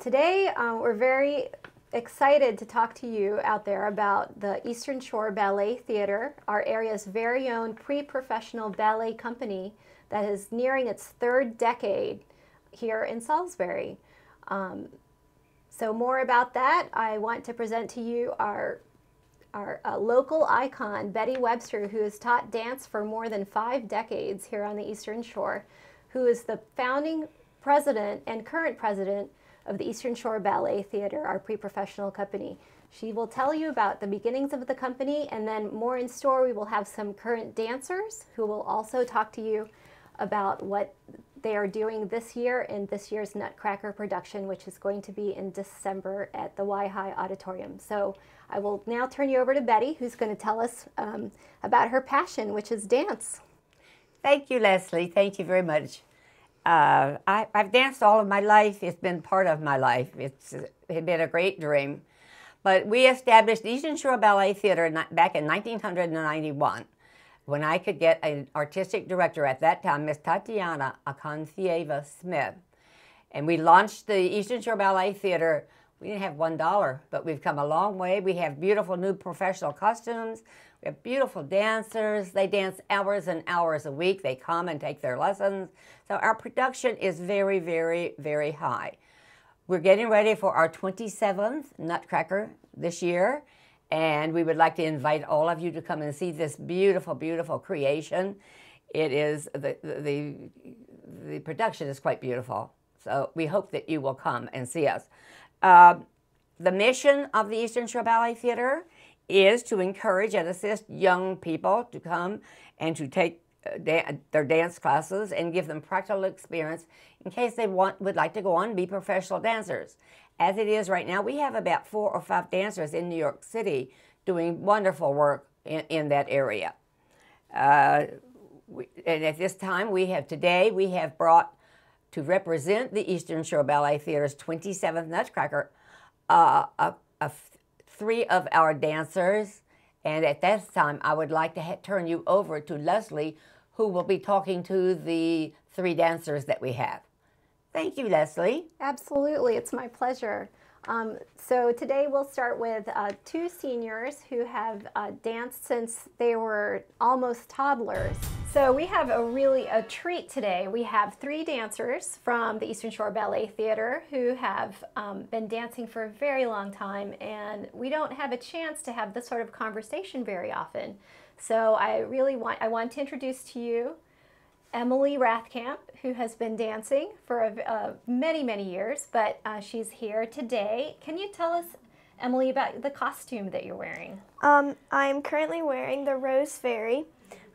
Today, we're very excited to talk to you out there about the Eastern Shore Ballet Theater, our area's very own pre-professional ballet company that is nearing its third decade here in Salisbury. So more about that, I want to present to you our local icon, Betty Webster, who has taught dance for more than 5 decades here on the Eastern Shore, who is the founding president and current president of the Eastern Shore Ballet Theater, our pre-professional company. She will tell you about the beginnings of the company, and then more in store, we will have some current dancers who will also talk to you about what they are doing this year in this year's Nutcracker production, which is going to be in December at the Y-High Auditorium. So I will now turn you over to Betty, who's going to tell us about her passion, which is dance. Thank you, Leslie. Thank you very much. I've danced all of my life. It's been part of my life. It's been a great dream. But we established Eastern Shore Ballet Theater back in 1991 when I could get an artistic director at that time, Miss Tatiana Akonthieva Smith. And we launched the Eastern Shore Ballet Theater. We didn't have $1, but we've come a long way. We have beautiful new professional costumes. We have beautiful dancers. They dance hours and hours a week. They come and take their lessons. So our production is very, very, very high. We're getting ready for our 27th Nutcracker this year, and we would like to invite all of you to come and see this beautiful, beautiful creation. It is, the production is quite beautiful. So we hope that you will come and see us. The mission of the Eastern Shore Ballet Theater is to encourage and assist young people to come and to take their dance classes and give them practical experience in case they would like to go on and be professional dancers. As it is right now, we have about 4 or 5 dancers in New York City doing wonderful work in that area. And at this time, we have brought to represent the Eastern Shore Ballet Theater's 27th Nutcracker 3 of our dancers. And at this time, I would like to turn you over to Leslie, who will be talking to the 3 dancers that we have. Thank you, Leslie. Absolutely, it's my pleasure. So today we'll start with 2 seniors who have danced since they were almost toddlers. So we have a treat today. We have 3 dancers from the Eastern Shore Ballet Theater who have been dancing for a very long time, and we don't have a chance to have this sort of conversation very often. So I want to introduce to you Emily Rath, who has been dancing for many, many years, but she's here today. Can you tell us, Emily, about the costume that you're wearing? I'm currently wearing the Rose Fairy.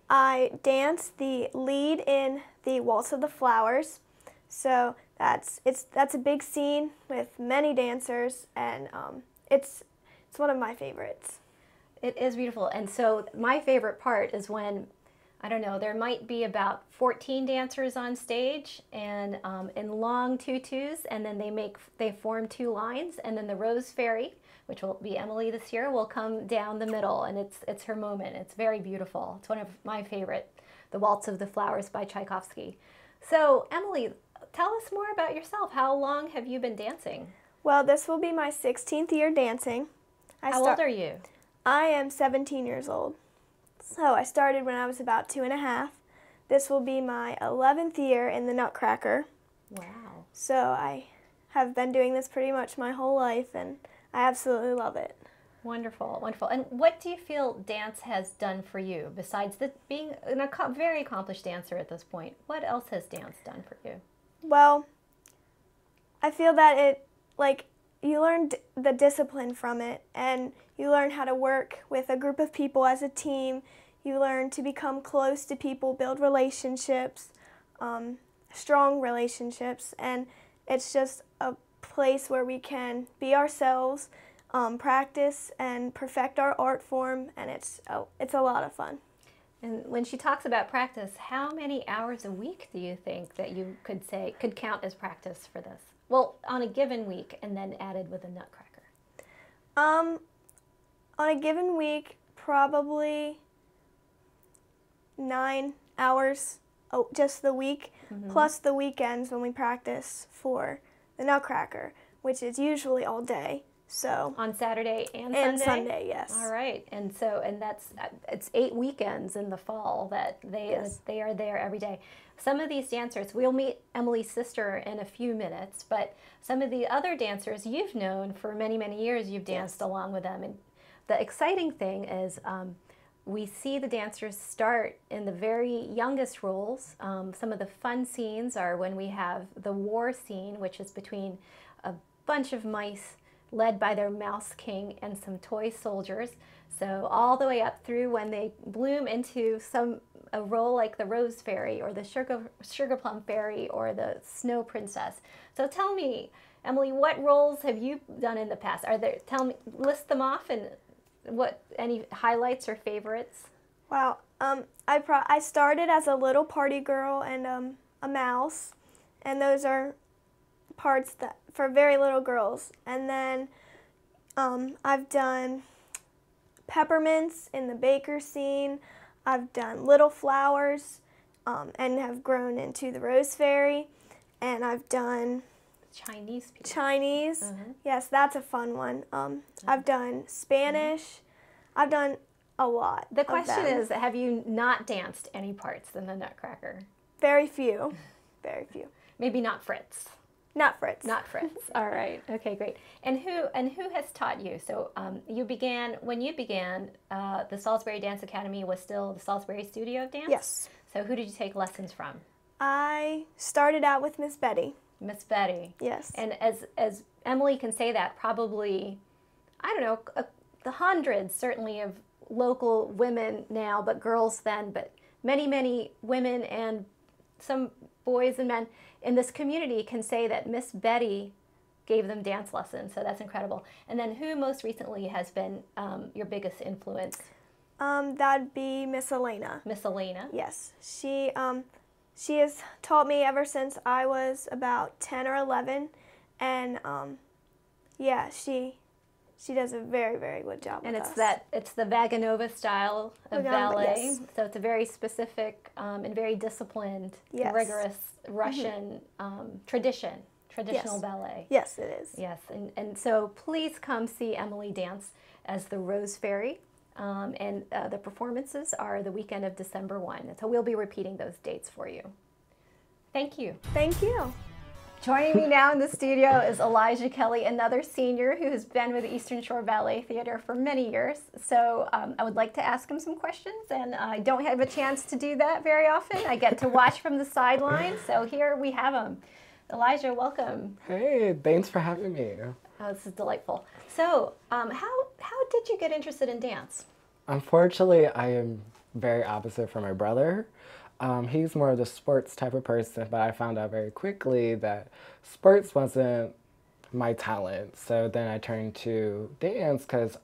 I dance the lead in the Waltz of the Flowers. So that's a big scene with many dancers, and it's one of my favorites. It is beautiful. And so my favorite part is when, I don't know, there might be about 14 dancers on stage and in long tutus, and then they form 2 lines, and then the Rose Fairy, which will be Emily this year, will come down the middle, and it's her moment. It's very beautiful. It's one of my favorite, the Waltz of the Flowers by Tchaikovsky. So Emily, tell us more about yourself. How long have you been dancing? Well, this will be my 16th year dancing. How old are you? I am 17 years old. So I started when I was about 2.5. This will be my 11th year in the Nutcracker. Wow. So I have been doing this pretty much my whole life, and I absolutely love it. Wonderful, wonderful. And what do you feel dance has done for you, besides being a very accomplished dancer at this point? What else has dance done for you? Well, I feel that you learn the discipline from it, and you learn how to work with a group of people as a team. You learn to become close to people, build relationships, strong relationships, and it's just a place where we can be ourselves, practice and perfect our art form, and it's a lot of fun. And when she talks about practice, how many hours a week do you think that you could count as practice for this? Well, on a given week, and then added with a Nutcracker. On a given week, probably 9 hours, just the week, plus the weekends when we practice for the Nutcracker. which is usually all day. So on Saturday and Sunday, yes. All right, and that's it's 8 weekends in the fall that they are there every day. Some of these dancers, we'll meet Emily's sister in a few minutes, but some of the other dancers you've known for many, many years, you've danced along with them. And the exciting thing is we see the dancers start in the very youngest roles. Some of the fun scenes are when we have the war scene, which is between a bunch of mice led by their mouse king and some toy soldiers. So all the way up through when they bloom into a role like the Rose Fairy or the Sugar Plum Fairy or the Snow Princess. So tell me, Emily, what roles have you done in the past? List them off, and any highlights or favorites? Wow, I started as a little party girl and a mouse, and those are parts that for very little girls. And then I've done peppermints in the baker scene. I've done little flowers and have grown into the Rose Fairy. And I've done Chinese people. Chinese. Yes, that's a fun one. I've done Spanish. I've done a lot. The question is, have you not danced any parts in the Nutcracker? Very few. Very few. Maybe not Fritz. Not Fritz. Not Fritz. All right. Okay, great. And who has taught you? So when you began, the Salisbury Dance Academy was still the Salisbury Studio of Dance? Yes. So who did you take lessons from? I started out with Miss Betty. Miss Betty. Yes. And as Emily can say that, probably, I don't know, the hundreds certainly of local women now, but girls then, but many, many women and some boys and men in this community can say that Miss Betty gave them dance lessons. So that's incredible. And then who most recently has been your biggest influence? That'd be Miss Elena. Miss Elena? Yes. She has taught me ever since I was about 10 or 11. And yeah, she does a very, very good job with us. And it's the Vaganova style of ballet. Yes. So it's a very specific and very disciplined, rigorous Russian traditional ballet. Yes, it is. Yes, and so please come see Emily dance as the Rose Fairy. And the performances are the weekend of December 1. So we'll be repeating those dates for you. Thank you. Thank you. Joining me now in the studio is Elijah Kelly, another senior who has been with the Eastern Shore Ballet Theater for many years. So I would like to ask him some questions, and I don't have a chance to do that very often. I get to watch from the sidelines, so here we have him. Elijah, welcome. Hey, thanks for having me. Oh, this is delightful. So how did you get interested in dance? Unfortunately, I am very opposite from my brother. He's more of the sports type of person, but I found out very quickly that sports wasn't my talent. So then I turned to dance because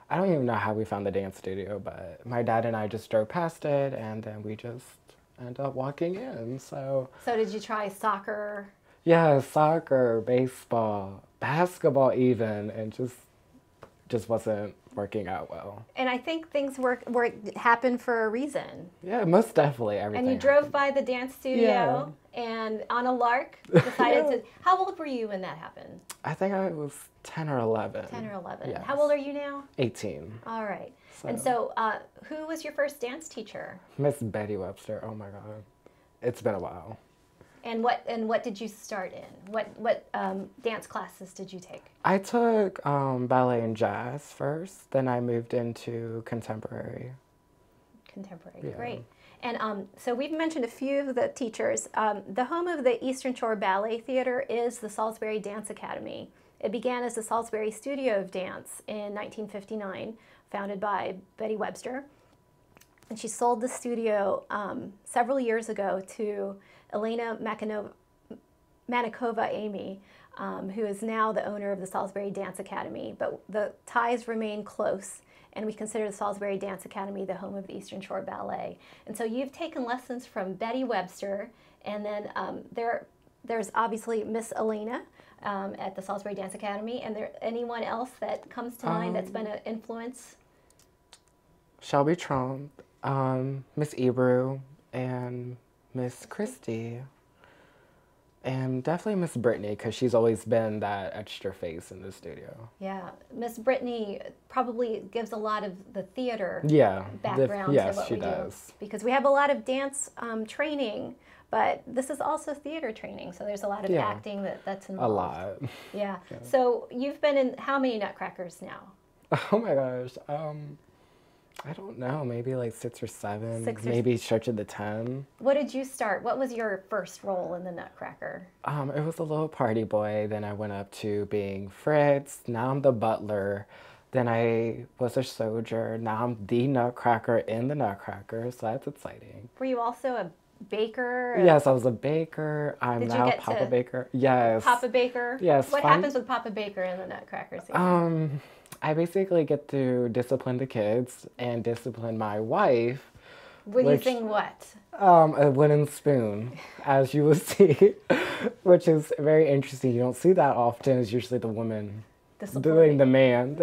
I don't even know how we found the dance studio, but my dad and I just drove past it, and then we just ended up walking in. So did you try soccer? Yeah, soccer, baseball, basketball even, and just wasn't working out well. And I think things happen for a reason. Yeah, most definitely everything. And you drove by the dance studio and on a lark decided to... How old were you when that happened? I think I was 10 or 11. 10 or 11. Yes. How old are you now? 18. All right. And so who was your first dance teacher? Miss Betty Webster. Oh my God. It's been a while. And what did you start in? What dance classes did you take? I took ballet and jazz first, then I moved into contemporary. Contemporary, great. And so we've mentioned a few of the teachers. The home of the Eastern Shore Ballet Theater is the Salisbury Dance Academy. It began as the Salisbury Studio of Dance in 1959, founded by Betty Webster. And she sold the studio several years ago to Elena Manikova Amy, who is now the owner of the Salisbury Dance Academy. But the ties remain close, and we consider the Salisbury Dance Academy the home of the Eastern Shore Ballet. And so you've taken lessons from Betty Webster, and then there's obviously Miss Elena at the Salisbury Dance Academy. And there anyone else that comes to mind that's been an influence? Shelby Trump, Miss Ebru, and Miss Christie. And definitely Miss Brittany, because she's always been that extra face in the studio. Yeah, Miss Brittany probably gives a lot of the theater Yeah. background Yes, to what she we does. do. Because we have a lot of dance training, but this is also theater training, so there's a lot of Yeah. acting that's A involved. lot. Yeah. So you've been in how many Nutcrackers now? Oh my gosh. I don't know, maybe like 6 or 7, 6 or maybe stretch it to 10. What did you start? What was your first role in the Nutcracker? It was a little party boy. Then I went up to being Fritz. Now I'm the butler. Then I was a soldier. Now I'm the Nutcracker in the Nutcracker. So that's exciting. Were you also a baker? Yes, I was a baker. I'm Did you now get Papa to- Baker. Yes. Papa Baker? Yes, What fun- happens with Papa Baker in the Nutcracker scene? I basically get to discipline the kids and discipline my wife. Using what? A wooden spoon, as you will see, which is very interesting. You don't see that often. It's usually the woman doing the man.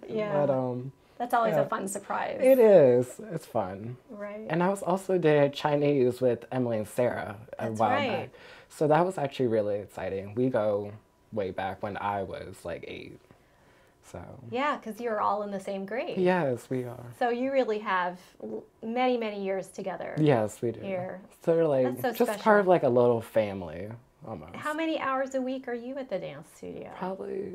Yeah. But That's always yeah. a fun surprise. it is. It's fun. Right. And I was also did Chinese with Emily and Sarah a That's while right. back. So that was actually really exciting. We go way back when I was like 8. So Yeah, because you're all in the same grade. yes, we are. So you really have many, many years together. Yes, we do. Here. So they're like That's so just special. part of like a little family almost. How many hours a week are you at the dance studio? Probably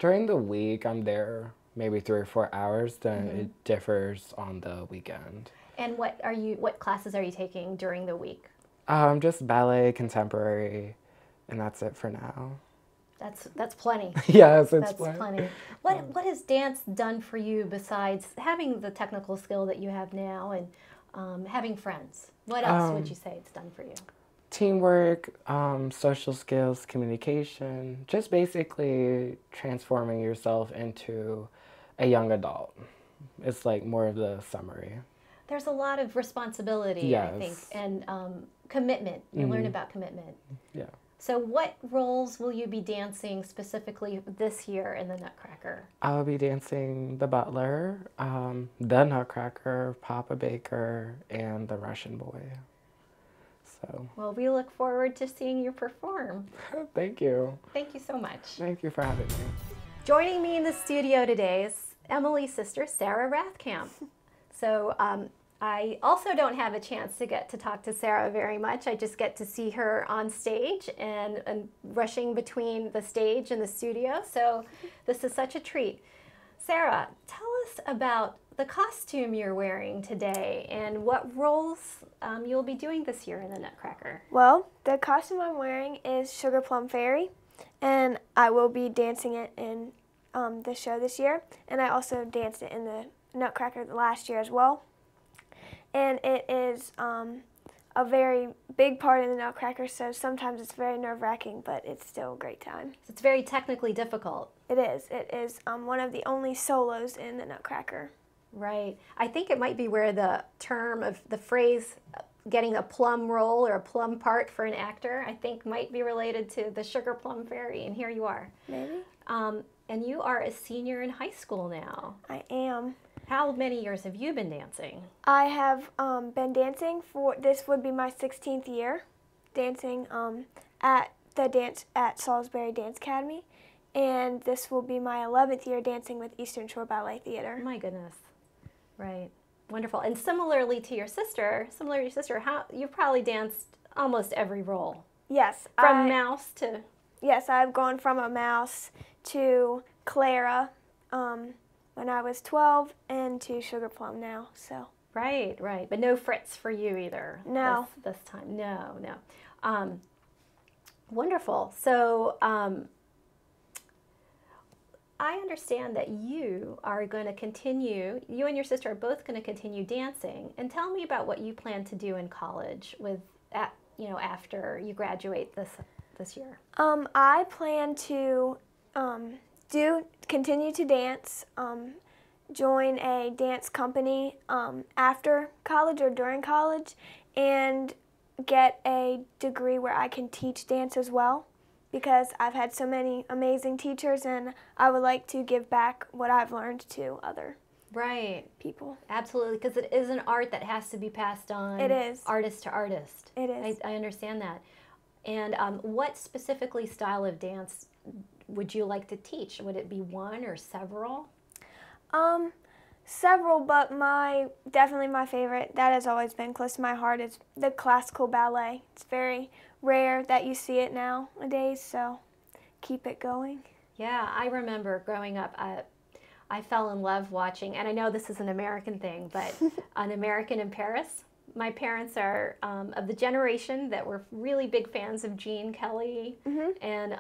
during the week I'm there maybe 3 or 4 hours. Then it differs on the weekend. And what classes are you taking during the week? Just ballet, contemporary, and that's it for now. That's plenty. Yes, it's That's plenty. What has dance done for you besides having the technical skill that you have now and having friends? What else would you say it's done for you? Teamwork, social skills, communication, just basically transforming yourself into a young adult. It's like more of the summary. There's a lot of responsibility, I think, Yes. and commitment. You learn about commitment. Yeah. So what roles will you be dancing specifically this year in the Nutcracker? I'll be dancing the butler, the Nutcracker, Papa Baker, and the Russian boy. So Well, we look forward to seeing you perform. thank you. Thank you so much. Thank you for having me. Joining me in the studio today is Emily's sister, Sarah Rathkamp. So I also don't have a chance to get to talk to Sarah very much. I just get to see her on stage and rushing between the stage and the studio. So this is such a treat. Sarah, tell us about the costume you're wearing today and what roles you'll be doing this year in the Nutcracker. Well, the costume I'm wearing is Sugar Plum Fairy, and I will be dancing it in the show this year. And I also danced it in the Nutcracker last year as well. And it is a very big part of the Nutcracker, so sometimes it's very nerve-wracking, but it's still a great time. It's very technically difficult. It is. It is one of the only solos in the Nutcracker. Right. I think it might be where the term of the phrase getting a plum role or a plum part for an actor, I think might be related to the Sugar Plum Fairy, and here you are. Maybe? And you are a senior in high school now. I am. How many years have you been dancing? I have been dancing for, this would be my 16th year, dancing at Salisbury Dance Academy, and this will be my 11th year dancing with Eastern Shore Ballet Theater. Oh my goodness. Right. Wonderful. And similarly to your sister, how you've probably danced almost every role. Yes. From mouse to... Yes, I've gone from a mouse to Clara when I was 12 and to Sugar Plum now, so. Right, right. But no Fritz for you either. No. This time. No. Wonderful. So I understand that you are going to continue, you and your sister are both going to continue dancing. And tell me about what you plan to do in college after you graduate this year. I plan to continue to dance, join a dance company after college or during college, and get a degree where I can teach dance as well, because I've had so many amazing teachers and I would like to give back what I've learned to other people. Absolutely, because it is an art that has to be passed on. It is. Artist to artist. It is. I understand that. And what specifically style of dance would you like to teach? Would it be one or several? Several, but definitely my favorite, that has always been close to my heart, is the classical ballet. It's very rare that you see it nowadays, so keep it going. Yeah, I remember growing up, I fell in love watching, and I know this is an American thing, but An American in Paris. My parents are of the generation that were really big fans of Gene Kelly and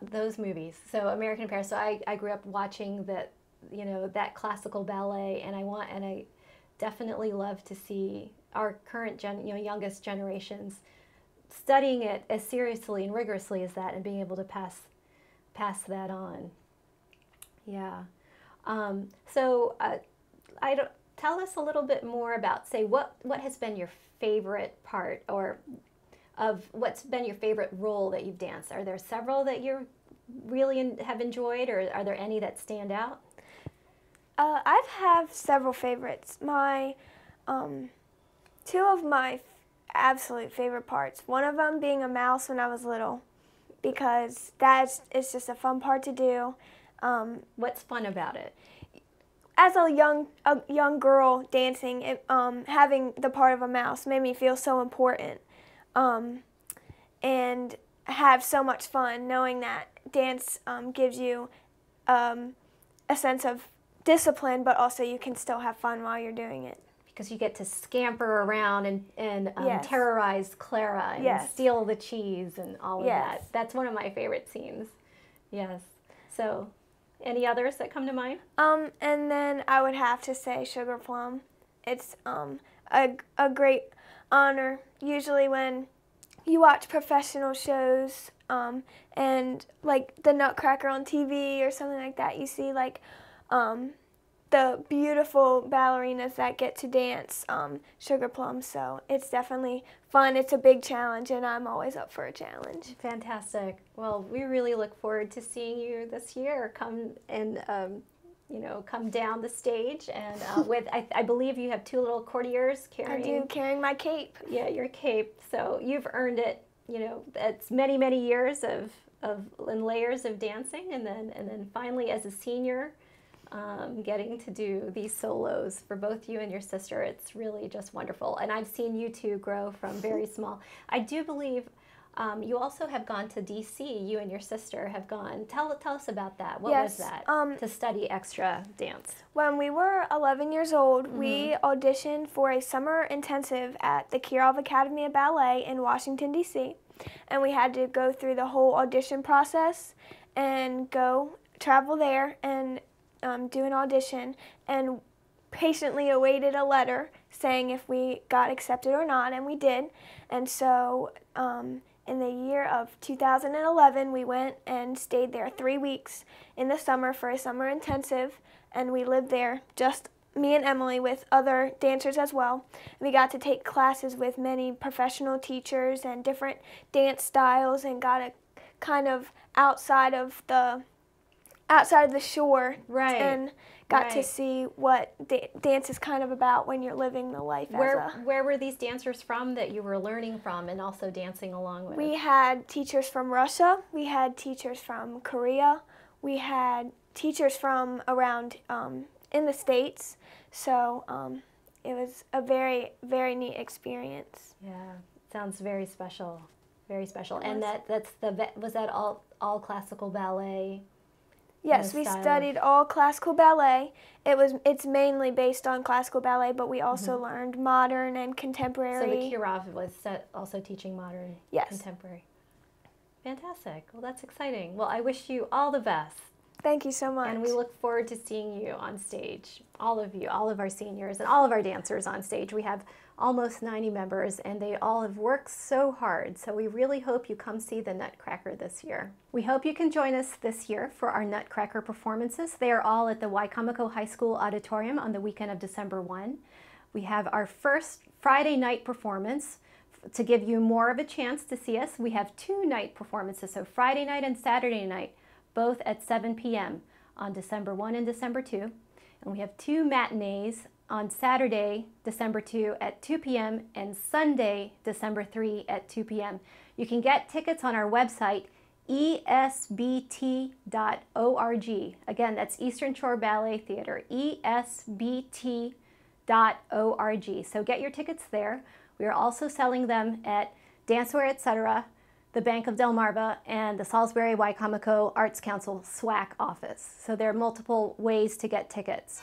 those movies. So American in Paris. So I grew up watching that, you know, that classical ballet, and I definitely love to see our current youngest generations studying it as seriously and rigorously as that, and being able to pass that on. Yeah. Tell us a little bit more about, say, what has been your favorite part, or of what's been your favorite role that you've danced. Are there several that you really have enjoyed, or are there any that stand out? I have several favorites. Two of my absolute favorite parts. One of them being a mouse when I was little, because it's just a fun part to do. What's fun about it? As a young girl dancing, having the part of a mouse made me feel so important, and have so much fun knowing that dance gives you a sense of discipline, but also you can still have fun while you're doing it. Because you get to scamper around and Yes. terrorize Clara and Yes. steal the cheese and all of Yes. that. That's one of my favorite scenes. Yes. So, any others that come to mind? And then I would have to say Sugar Plum. It's a great honor. Usually when you watch professional shows and like the Nutcracker on TV or something like that, you see like the beautiful ballerinas that get to dance Sugar Plum. So it's definitely fun. It's a big challenge, and I'm always up for a challenge. Fantastic. Well, we really look forward to seeing you this year. Come and come down the stage, and I believe you have two little courtiers carrying. I do, carrying my cape. Yeah, your cape. So you've earned it. You know, it's many years of and layers of dancing, and then finally as a senior, getting to do these solos for both you and your sister. It's really just wonderful. And I've seen you two grow from very small. I do believe you also have gone to DC. You and your sister have gone. Tell us about that. What Yes, was that? To study extra dance. When we were 11 years old, we auditioned for a summer intensive at the Kirov Academy of Ballet in Washington, D.C. And we had to go through the whole audition process and travel there and do an audition, and patiently awaited a letter saying if we got accepted or not, and we did. And so in the year of 2011, we went and stayed there 3 weeks in the summer for a summer intensive, and we lived there, just me and Emily, with other dancers as well. We got to take classes with many professional teachers and different dance styles, and got a kind of outside of the shore, Right. And got to see what dance is kind of about when you're living the life. Where were these dancers from that you were learning from and also dancing along with? We had teachers from Russia. We had teachers from Korea. We had teachers from around in the States. So it was a very neat experience. Yeah, sounds very special, very special. And was that all classical ballet? Yes, we studied all classical ballet. It's mainly based on classical ballet, but we also learned modern and contemporary. So the Kirov was also teaching modern, yes, contemporary. Fantastic. Well, that's exciting. Well, I wish you all the best. Thank you so much. And we look forward to seeing you on stage, all of you, all of our seniors, and all of our dancers on stage. We have almost 90 members, and they all have worked so hard. So we really hope you come see the Nutcracker this year. We hope you can join us this year for our Nutcracker performances. They are all at the Wicomico High School Auditorium on the weekend of December 1. We have our first Friday night performance. To give you more of a chance to see us, we have 2 night performances, so Friday night and Saturday night, both at 7 p.m. on December 1 and December 2. And we have 2 matinees on Saturday, December 2 at 2 p.m. and Sunday, December 3 at 2 p.m. You can get tickets on our website, esbt.org. Again, that's Eastern Shore Ballet Theater, esbt.org. So get your tickets there. We are also selling them at Danceware, etc., the Bank of Delmarva, and the Salisbury Wicomico Arts Council SWAC office. So there are multiple ways to get tickets.